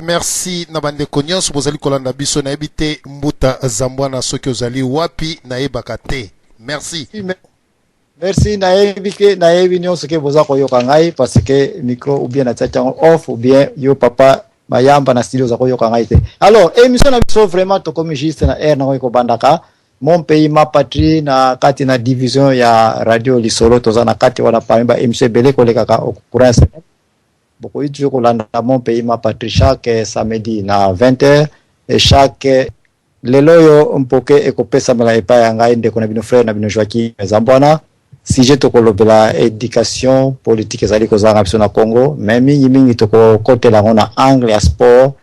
Merci na bande konyos bozali kolanda biso na ebite mbuta zambwana soki ozali wapi na yebaka te. Merci. Merci na ebike na ebi nyonso ke boza koyoka ngai parce que micro ou bien na tchatcha off ou bien yo papa mayamba na studio za koyoka ngai te. Alors émission na biso vraiment to comme juste na air na ko bandaka mon pays ma patrie na kati na division ya radio Lisolo toza na kati wana pamba émission bele ko lekaka au courant beaucoup de jours dans mon pays ma patrie chaque samedi na 20h et chaque leloyo mpoke ekopesa mala epa ya ngai ndeko na bino frère na bino Joaquin Zambwana sujet to kolobela éducation politique ezali kozanga biso na Congo mais mingi to ko côté la on a angle ya sport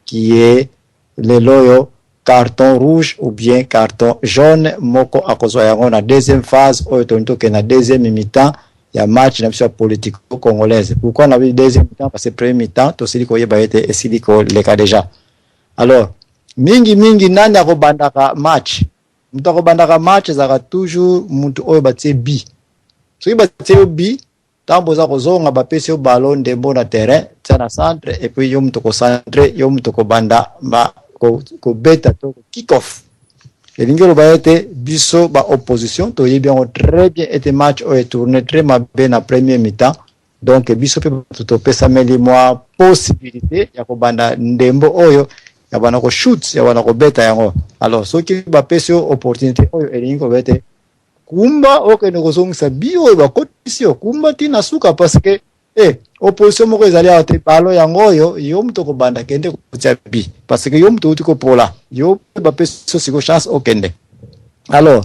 qui est leloyo carton rouge ou bien carton jaune moko akozwa yango na deuxième phase oyo tontoke na deuxième mi-temps ya match na biso politique congolaise. Pourquoi on a eu deuxième mi-temps parce que premier mi-temps to sili ko yeba ete esili ko leka déjà. Alors mingi nani akobandaka match mutu akobandaka match zaka toujours mutu oyo batie bi soki batie bi tambo za kozonga bapesi yo ballon ndembo na terrain tia na centre et puis yo mutu ko centre yo mutu ko banda ba ko beta to kick off elingi loba ete biso ba opposition to yebi bien très bien ete match oyo tourné très bien na premier mi-temps donc biso pe to pesa meli moi possibilité ya ko banda ndembo oyo ya bana ko shoot ya bana ko beta yango. Alors soki ba pesi opportunité oyo elingi ko bete kumba oke no kozongisa bio ba kotisio kumba tina suka parce que opposition moko ezali ate balo yango oyo yo mto ko banda kende ko bi parce que yo mto uti ko pola yo ba pesi siko chance okende. Alors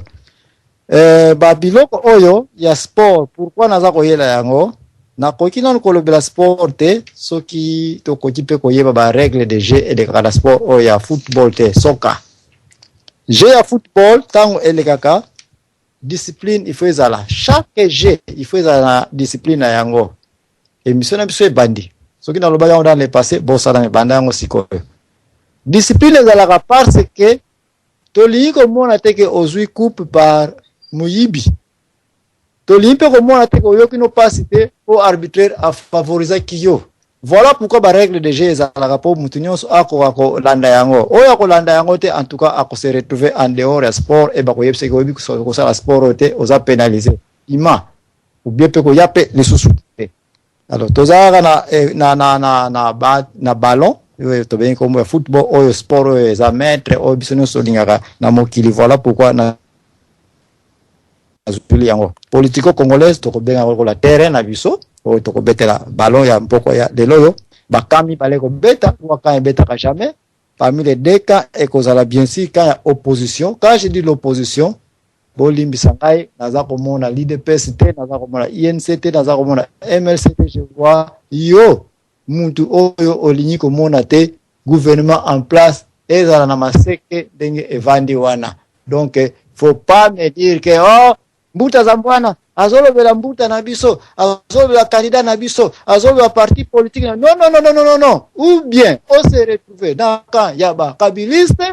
ba biloko oyo ya sport pourquoi naza ko yela yango na kokina ko lobela sport te soki to kokipe ko yeba ba règle de jeu et de kala sport o ya football te soccer jeu ya football tango elekaka discipline il faut ezala chaque jeu il faut ezala discipline na yango émission na biso bandi soki na loba yango dans le passé bossa na banda yango sikoyo discipline ezala parce que to liiko mona teke ozui coupe par muyibi to limpe ko mona teke oyoki no passer au arbitraire a favoriser kiyo. Voilà pourquoi ba règle de jeu ezala po mutu nyonso ako landa yango oyo ako landa yango te en tout cas ako se retrouver en dehors ya sport et ba ko yebse ko yebi ko sala sport te oza pénaliser ima ou bien pe ko yape les sous. Alors tozaka na ballon to bien comme football oyo sport oyo eza maître oyo biso nyonso lingaka na mokili. Voilà pourquoi na azuli yango politico congolaise to ko benga ko la terrain na biso oyo to ko betela ballon ya mpoko ya leloyo bakami bale ko beta waka beta ka jamais parmi les deux cas et kozala bien sûr quand il y a opposition. Quand je dis l'opposition bolimbisa ngai naza komona l'IDPS te naza komona INCT naza komona MLCT je vois yo muntu oyo olinyi komona te gouvernement en place ezala na maseke ndenge evandi wana. Donc faut pas me dire que oh mbuta Zambwana azolobela mbuta na biso azolobela candidat na biso azolobela parti politique non ou bien on se retrouver dans camp ya ba kabiliste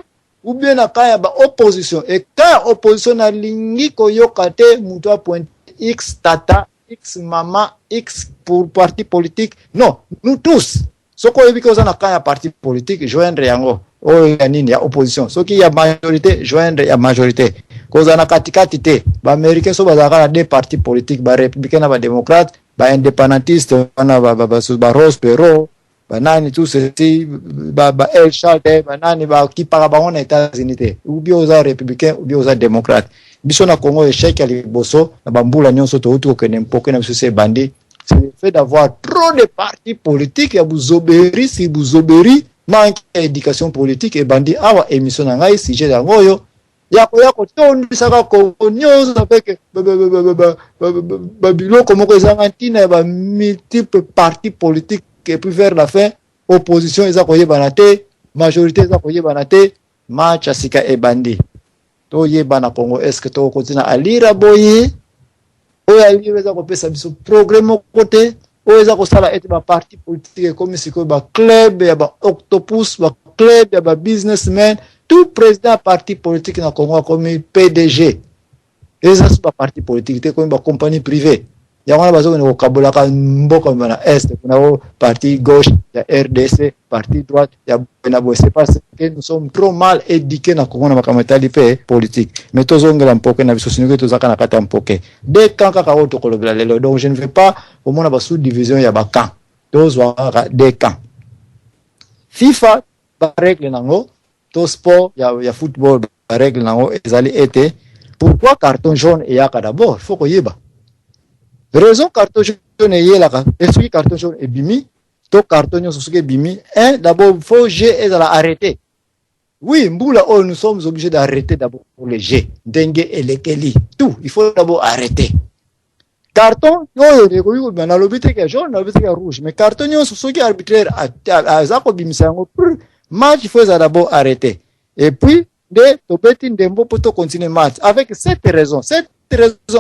ou bien na kaya ba opposition et quand opposition na lingi koyoka te mutu point X tata X mama X pour parti politique non nous tous soko yebi ko na kaya parti politique joindre yango o ya nini ya opposition soki ya majorité joindre ya majorité koza na katikati te ba américain so bazaka na deux partis politiques ba républicain na ba démocrate ba indépendantiste na ba Rose Perot ba nani tout ceci ba El Shaddai ba nani ba kipaka bango na États-Unis te ou bien oza républicain ou bien oza démocrate biso na Congo échec ya liboso na bambula nyonso to utu ko nempoke na biso se bandi c'est le fait d'avoir trop de partis politiques ya buzoberi si buzoberi manque d'éducation politique et bandi awa émission na ngai sujet ya ngoyo yako tondisaka Congo nyonso avec biloko moko ezanga ntina ya multiples partis politiques et puis vers la fin opposition eza koyebana te majorité eza koyebana te match asika e bandi to yebana Congo est-ce que to continue à lire boye oyo alire eza kopesa biso programme côté oyo eza kosala ete ba parti politique comme siko ba club ya ba octopus ba club ya ba businessmen tout président parti politique na Congo comme PDG eza ba parti politique te comme ba compagnie privée ya wana bazo ne kokabula ka mboka na est kuna parti gauche ya RDC parti droite ya Benabo. C'est parce que nous sommes trop mal éduqués na Congo na makamatali pe politique mais tozongela mpoke na biso sinike tozaka na kata mpoke de kanka ka oto kolobela lelo donc je ne veux pas au moins ba sous division ya ba camp tozwa de camp FIFA ba règle nango to sport ya football ba règle nango ezali ete pourquoi carton jaune et yaka d'abord faut koyeba raison carton jaune et yelaka est-ce que carton jaune est bimi to carton nyonso soki bimi d'abord faut jeu et la arrêter oui mbula oh nous sommes obligés d'arrêter d'abord pour les jeux dengue et lekeli tout il faut d'abord arrêter carton yo de na lobite ke jaune na lobite ke rouge mais carton nyonso soki arbitraire azako bimisa yango match il faut d'abord arrêter et puis de tobeti ndembo poto continuer match avec cette raison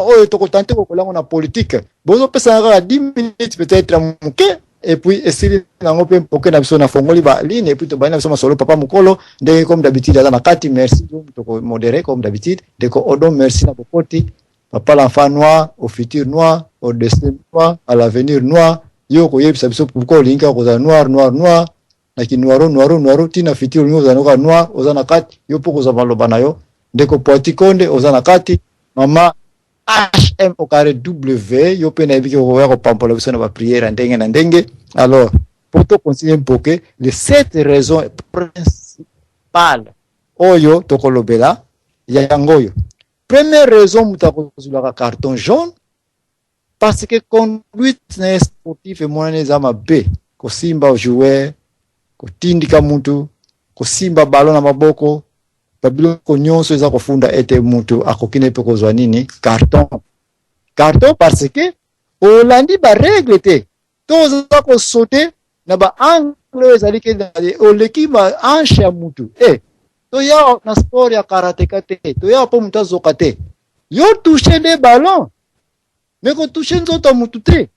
oyo tokotante kokolango na politique bozo pesa nga 10 minutes peut-être muke et puis esili nango pe mpoke na biso na fongoli ba ligne et puis to bana biso masolo papa mukolo ndenge comme d'habitude ala na kati merci to modérer comme d'habitude de ko odon merci na bokoti papa l'enfant noir au futur noir au destin noir à l'avenir noir yo ko yebisa biso pourquoi linka ko za noir na ki noiro tina futur noir ozana kati yo poko za maloba na yo ndeko potikonde ozana kati mama HM au carré W yo pe na biki ko ya pampola biso na ba prière ndenge na ndenge alors pour to continuer mpoke les 7 raisons principales oyo to kolobela ya yangoyo première raison mutako zulaka carton jaune parce que conduite sportive mwana zama B ko simba joueur ko tindika muntu ko simba ballon na maboko babiloko nyonso eza kofunda ete mutu akokine pe kozwa nini carton parce que olandi ba règle te toza ko sauter na ba angle ezali ke oleki ba hanche ya mutu to ya na sport ya karateka te to ya po mutu azoka te yo toucher des ballons mais ko toucher nzoto mutu te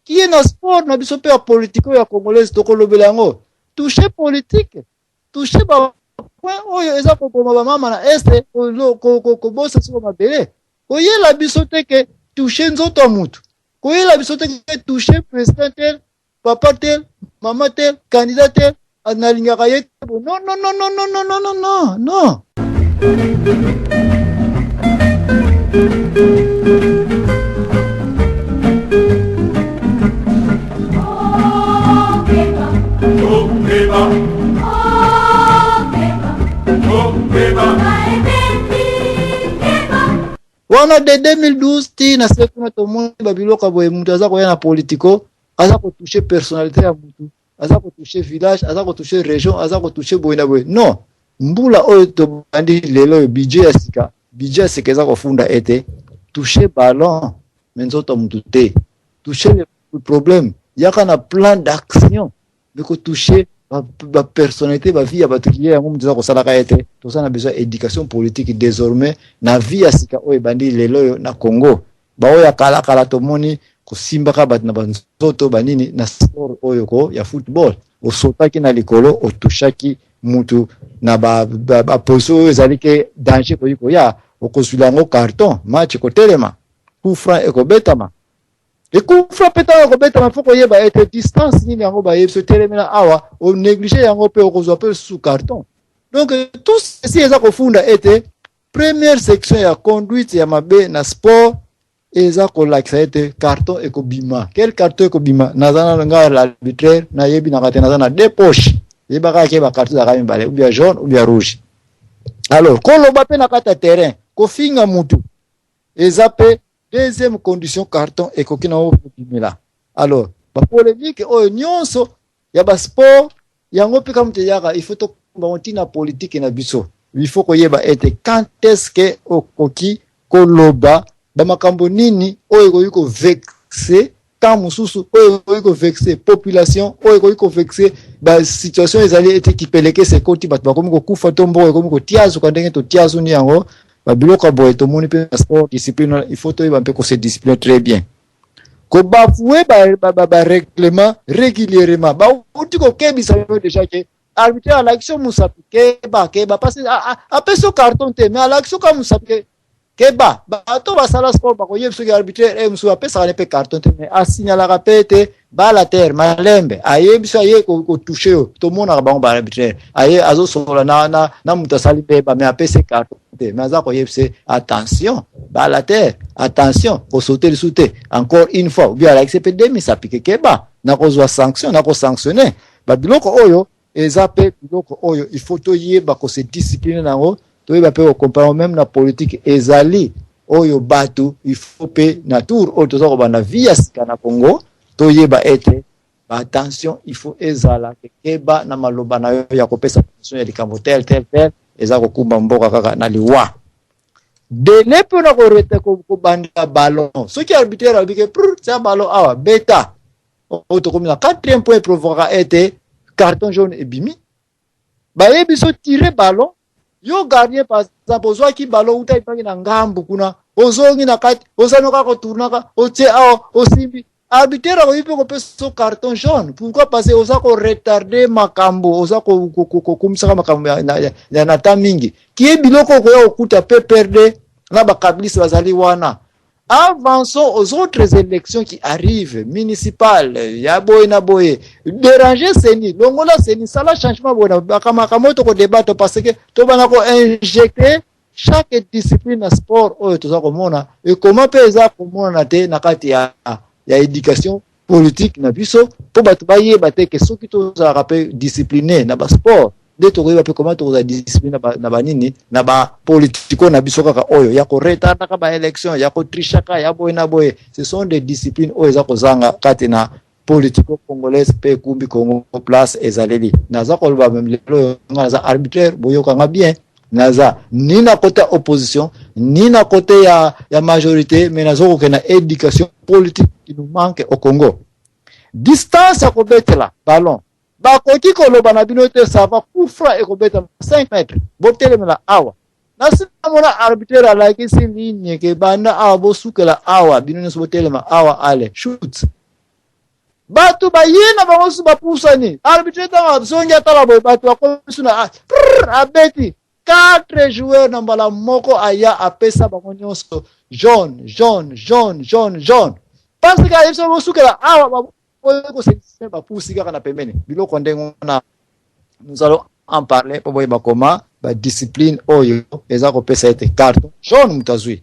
qui est na sport na biso pe ya politiko ya congolaise to kolobela ngo toucher politique toucher ba oyo eza kopoma ba mama na este ko bosa siko mabele oyela biso te ke toucher nzoto mutu oyela biso te ke toucher président tel papa tel mama tel candidat tel analingaka ye non wana de 2012 ti na sekuna to moni babiloka boye mutu aza koya na politiko aza ko toucher personnalité ya mutu aza ko toucher village aza ko toucher région aza ko toucher boye na boye non mbula oyo to bandi lelo budget ya sika eza kofunda ete toucher ballon menzo to mutu te toucher le problème yaka na plan d'action de ko toucher ba personnalité ba vie ya batukiye yango mutza ko sala ka ete to sana besoin éducation politique désormais na vie ya sika oyo bandi lelo na Congo ba oya kala to moni ko simba ka bat na banzoto banini na sport oyo ko ya football o sotaki na likolo o tushaki mutu na ba poso ezali ke danger ko yiko ya o ko sulango carton match ko telema coup franc e ko betama et coup frappeta ko beta mafoko yeba ete distance nini yango ba yebso telemena awa o négliger yango pe o kozwa pe sous carton donc tout ceci eza ko funda ete première section ya conduite ya mabe na sport eza kolakisa ete carton ekobima. Quel carton ekobima? Nazana nga l'arbitraire na yebi na kate nazana deux poches. Yebaka ke ba carton za kami ou bien jaune ou bien rouge. Alors, koloba pe na kata terrain, kofinga mutu. Eza pe deuxième condition carton ekokina obimela. Alors, ba polémique oyo nyonso ya ba sport yango pe comme te yaka il faut to na politique na biso. Il faut koyeba ete quand est-ce que okoki koloba ba makambo nini oyo yuko vexer quand mususu oyo yuko vexer population oyo yuko vexer ba situation ezali ete kipeleke se koti bat bakomi ko kufa tombo oyo komi ko tiazo ka ndenge to tiazo ni yango ba biloko boye to moni pe sport discipline il faut to yeba pe ko se discipline très bien ko bafoué ba règlement régulièrement ba uti ko kebisa yo déjà que arbitre à l'action musapi keba parce a peso carton te mais à l'action comme musapi keba bato basala sport bako yebso ki arbitraire musu apesa ne pe carton te mais a signala rapete ba la terre malembe ayebso aye ko toucher to mona ba ba arbitraire aye azo sola na mutasali pe ba mais apesa carton te mais aza ko yebse attention ba la terre attention ko sauter le sauter encore une fois ou bien la XPD mais ça pique keba na ko zo sanction na ko sanctionner ba biloko oyo ezape biloko oyo il faut to yeba ko se discipline nango to yeba pe ko comprendre même na politique ezali oyo batu il faut pe na tour oyo to ko bana via sika na Congo to yeba ete ba attention il faut ezala keba na maloba na yo ya kopesa attention ya likambo tel eza ko kumba mboka kaka na liwa dele pe na ko rete ko banda ballon ce qui arbitraire abike prr ça ballon awa beta o to comme la 4e point provoquera ete carton jaune et bimi ba yebiso tirer ballon yo gardien par exemple ozo ki ballon uta ipangi na ngambu kuna ozongi na kati osanoka ko tournaka otie ao osimbi arbitraire ko yipe ko peso carton jaune pourquoi parce que oza ko retarder makambo oza ko kumsaka makambo ya na tamingi ki biloko ko yo okuta pe perdre na ba kablisi bazali wana. Avançons aux autres élections qui arrivent, municipales, yaboye na boye. Déranger Seni, longola Seni, ça la changement bona. Bakama to ko débattre parce que to bana ko injecter chaque discipline à sport oyo to za ko mona et comment peza ko mona te na kati ya éducation politique na biso po batu baye bate ke soki to za rappel discipliné na ba sport. De to ko comment to za discipline na banini na ba politiko na biso kaka oyo ya ko reta na ka ba election ya ko trishaka ya boy na boy ce sont des disciplines oyo za ko zanga kati na politiko congolaise pe kumbi Congo place ezaleli naza ko ba même lelo ngaza arbitraire boyo kanga bien naza ni na côté opposition ni na côté ya majorité mais nazo ko na éducation politique qui nous manque au Congo distance ko betela ballon bakoki koloba na bino te ça va kufra ekobeta 5 mètres botele mela awa nasi mona arbitraire ala kisi ligne ke banda awa bosukela awa bino ne botele ma awa ale shoot batu bayina bangosu bapusani arbitraire ta zongia tala boy batu akomsuna abeti 4 joueurs na mbala moko aya apesa bango nyonso jaune parce que ils sont bosukela awa nous allons en parler pour voir comment la discipline oyo ezako pesa ete carton jaune mutazui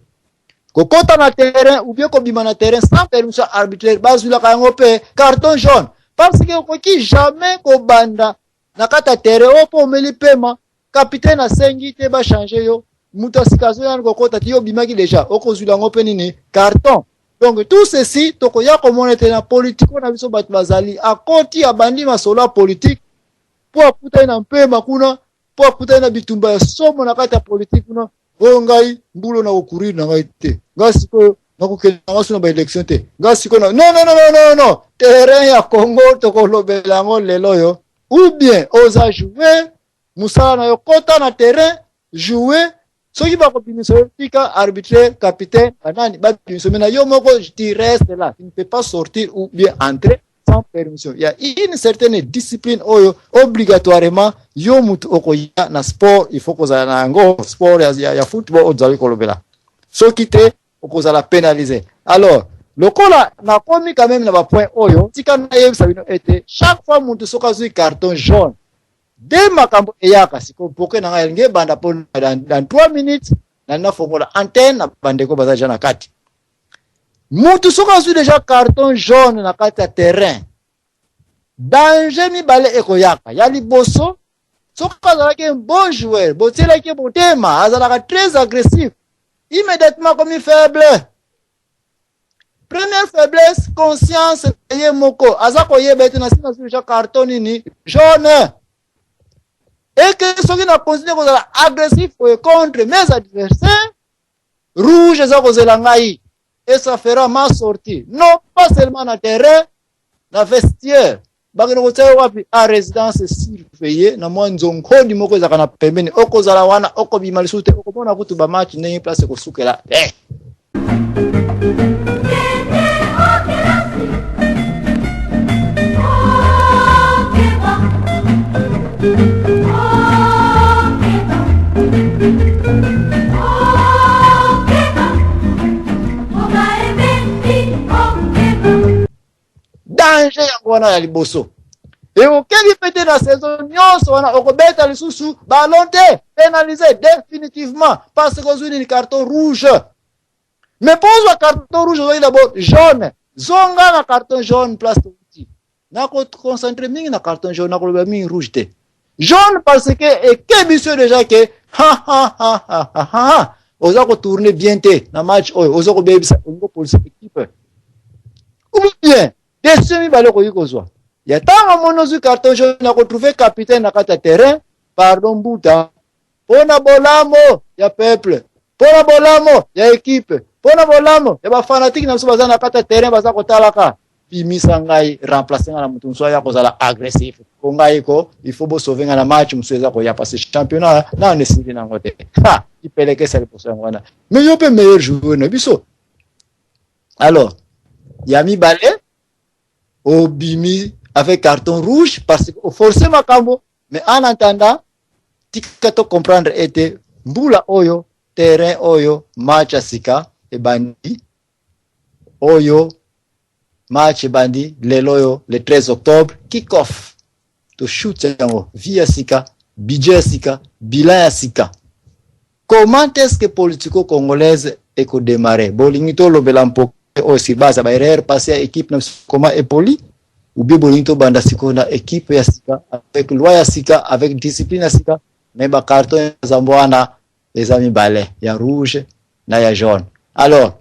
kokota na terrain ou bien kobima na terrain sans permission arbitraire bazula kango pe carton jaune parce que koki jamais ko banda na kata terrain opo meli pema capitaine a sengi te ba changer yo mutasikazo yana kokota ti yo bimaki déjà okozula ngo pe nini carton. Donc tout ceci toko ya komona tena politique na biso bat bazali akoti abandi masola politique pour akuta na mpema kuna pour akuta na bitumba somo na kata politique kuna ngai mbulo na okurir na ngai te ngasi ko nakokela ngaso na ba election te ngasi ko non terrain ya Congo toko lobela ngo lelo yo ou bien oza jouer musala na yo kota na terrain jouer ce qui va continuer tika arbitraire capitaine banani ba mena yo moko tu restes là tu ne peux pas sortir ou bien entrer sans permission. Il y a une certaine discipline oyo obligatoirement yo mutu okoya na sport il faut kozala na ngo sport ya football ozali kolobela so kite okozala pénaliser. Alors lokola na komi quand même na ba point oyo tika na yebisa bino ete chaque fois mutu soka zui carton jaune de makambo eyaka siko poke na ngai nge banda po dans 3 minutes na na fongola antenne na bandeko bazaja na kati mutu soka azwi déjà carton jaune na kati ya terrain danger mibale ekoyaka ya liboso soka azalaki un bon joueur botielaki motema azalaka très agressif immédiatement comme faible. Première faiblesse, conscience ye moko aza koyeba ete na sina sur carton ni jaune et que ceux qui na continuer kozala agressif contre mes adversaires rouge za kozela ngai et ça fera ma sortie non pas seulement na terrain na vestiaire bakino kotsaya wapi a résidence surveillée na mwa nzongodi moko ezaka na pembeni okozala wana okobima lisute okomona kutu ba match ndenge place kosukela danger yango wana ya liboso et okengi pete na saison nyonso wana okobeta lisusu ballon te pénalisé définitivement parce que ozwi ni carton rouge mais pose carton rouge ozwi d'abord jaune zonga na carton jaune place outi na ko concentrer mingi na carton jaune na ko loba mingi rouge te jaune parce que ekebisio déjà que ha oza ko tourner bien te na match oyo oza ko bebisa ngo police équipe ou bien deuxième balo ko yikozwa ya tanga monozu carton jaune na ko trouver capitaine na kata terrain pardon buta pona bolamo ya peuple pona bolamo ya équipe pona bolamo ya ba fanatique na sobaza na kata terrain baza ko talaka bimisa ngai remplacer na mutu nso ya kozala agressif ko ngai ko il faut bo sauver na match musweza ko ya passer championnat na nesili na ngote ha ipeleke sele poso ngwana mais yo pe meilleur joueur na biso alors Yami Balé Obimi avec carton rouge parce que forcément Makambo mais en attendant tikato comprendre était mbula oyo terrain oyo match asika e bandi oyo match bandi leloyo le 13 octobre kick off to shoot yango via sika budget sika bilan sika. Comment est-ce que politico congolaise eko démarrer bolingito lobela mpo aussi base ba erreur passer à équipe na comment est poli ou bien bolingito banda siko na équipe ya sika avec loi ya sika avec discipline ya sika mais ba carton zambwana les amis balais ya rouge na ya jaune alors